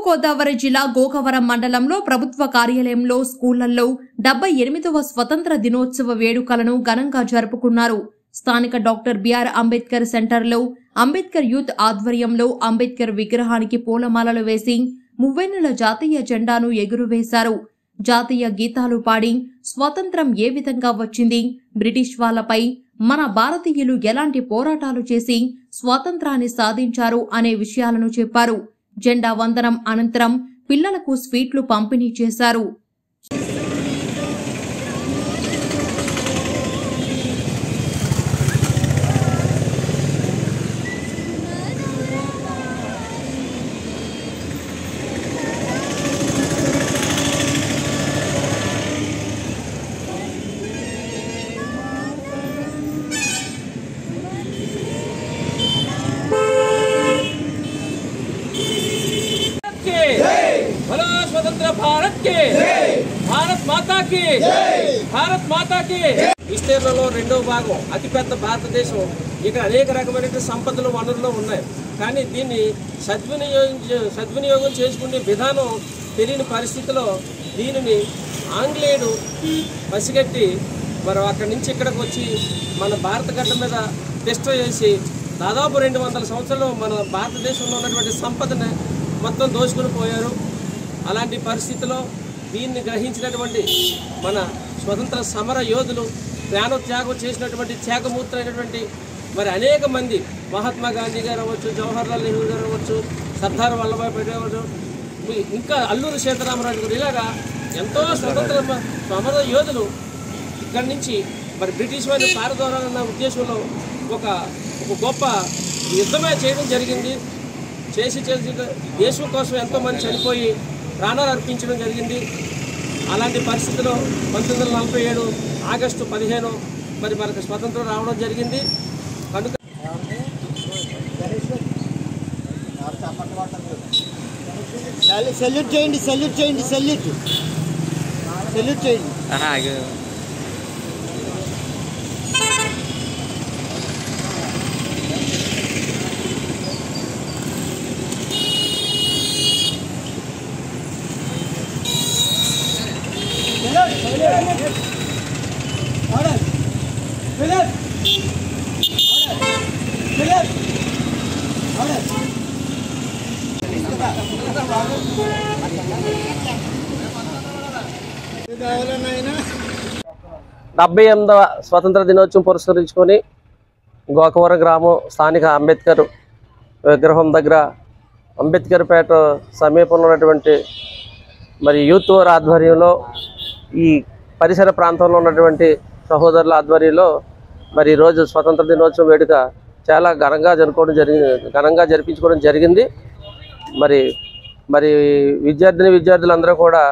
గోదావరి జిల్లా గోకవరం మండలంలో ప్రభుత్వ కార్యాలయంలో స్కూళ్లలో 78వ స్వతంత్ర దినోత్సవ వేడుకలను ఘనంగా జరుపుకున్నారు. స్థానిక డాక్టర్ బిఆర్ అంబేద్కర్ సెంటర్లో అంబేద్కర్ యూత్ ఆధ్వర్యంలో అంబేద్కర్ విగ్రహానికి పూలమాలలు వేసి మువ్వెన్నెల జాతీయ జెండాను ఎగురవేశారు. జాతీయ గీతాలు పాడి స్వాతంత్రం ఏ విధంగా వచ్చింది, బ్రిటిష్ వాళ్లపై మన భారతీయులు ఎలాంటి పోరాటాలు చేసి స్వాతంత్రాన్ని సాధించారు అనే విషయాలను చెప్పారు. జెండా వందనం అనంతరం పిల్లలకు స్వీట్లు పంపిణీ చేశారు. स्वतंत्र भारत के भारत माता की भारत माता की విస్తీర్ణంలో రెండవ భాగం అతిపెద్ద భారతదేశం. ఇక్కడ అనేక రకమైన సంపదలు వనరులు ఉన్నాయి. కానీ దీన్ని సద్వినియోగం చేసుకునే విధానం తెలియని పరిస్థితిలో దీనిని ఆంగ్లేయుడు పసిగట్టి మరి అక్కడి నుంచి ఇక్కడికి వచ్చి మన భారత గడ్డ మీద తిష్ట చేసి దాదాపు 200 సంవత్సరాలు మన భారతదేశంలో ఉన్నటువంటి సంపదను మొత్తం దోచుకుని పోయారు. అలాంటి పరిస్థితిలో దీన్ని గ్రహించినటువంటి మన స్వతంత్ర సమర యోధులు ప్రాణత్యాగం చేసినటువంటి త్యాగమూర్తులైనటువంటి మరి అనేక మంది మహాత్మా గాంధీ గారు అవ్వచ్చు, జవహర్లాల్ నెహ్రూ గారు అవ్వచ్చు, సర్దార్ వల్లభాయ్ పటేల్ అవ్వచ్చు, ఇంకా అల్లూరి సీతారామరాజు గారు, ఇలాగా ఎంతో స్వతంత్ర సమర యోధులు ఇక్కడి నుంచి మరి బ్రిటిష్ వారిని పారదోరాలన్న ఉద్దేశంలో ఒక గొప్ప యుద్ధమే చేయడం జరిగింది. చేసి దేశం కోసం ఎంతోమంది చనిపోయి ప్రాణాలు అర్పించడం జరిగింది. అలాంటి పరిస్థితిలో 1947 ఆగస్టు 15 మరి మనకు స్వతంత్రం రావడం జరిగింది. కనుక సెల్యూట్ చేయండి, సెల్యూట్ చేయండి, సెల్యూట్ సెల్యూట్ చేయండి. డెబ్బై 78వ స్వతంత్ర దినోత్సవం పురస్కరించుకొని గోకవరం గ్రామం స్థానిక అంబేద్కర్ విగ్రహం దగ్గర అంబేద్కర్ పేట సమీపంలో ఉన్నటువంటి మరి యూత్ ఆధ్వర్యంలో ఈ పరిసర ప్రాంతంలో ఉన్నటువంటి సహోదరుల ఆధ్వర్యంలో మరి ఈరోజు స్వతంత్ర దినోత్సవం వేడుక చాలా ఘనంగా జరిపించుకోవడం జరిగింది. మరి విద్యార్థులందరూ కూడా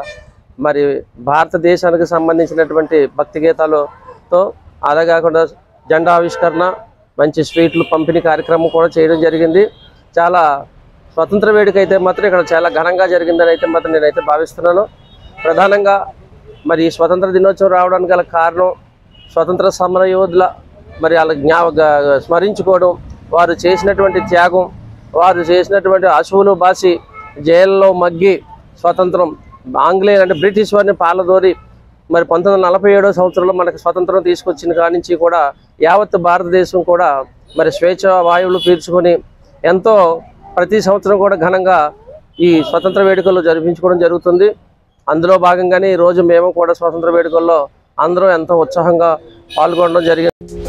మరి భారతదేశానికి సంబంధించినటువంటి భక్తి గీతాలతో అదే కాకుండా జెండా ఆవిష్కరణ, మంచి స్వీట్లు పంపిణీ కార్యక్రమం కూడా చేయడం జరిగింది. చాలా స్వతంత్ర వేడుక అయితే మాత్రం ఇక్కడ చాలా ఘనంగా జరిగిందని అయితే మాత్రం నేనైతే భావిస్తున్నాను. ప్రధానంగా మరి స్వతంత్ర దినోత్సవం రావడానికి గల కారణం స్వతంత్ర సమర యోధుల మరి వాళ్ళ స్మరించుకోవడం, వారు చేసినటువంటి త్యాగం, వారు చేసినటువంటి అశువులు బాసి జైల్లో మగ్గి స్వతంత్రం ఆంగ్లేయులు అంటే బ్రిటిష్ వారిని పాలదోరి మరి 1947 సంవత్సరంలో మనకు స్వతంత్రం తీసుకొచ్చిన కాడి నుంచి కూడా యావత్ భారతదేశం కూడా మరి స్వేచ్ఛ వాయువులు పీల్చుకొని ఎంతో ప్రతి సంవత్సరం కూడా ఘనంగా ఈ స్వతంత్ర వేడుకలు జరిపించుకోవడం జరుగుతుంది. అందులో భాగంగానే ఈరోజు మేము కూడా స్వతంత్ర వేడుకల్లో అందరూ ఎంతో ఉత్సాహంగా పాల్గొనడం జరిగింది.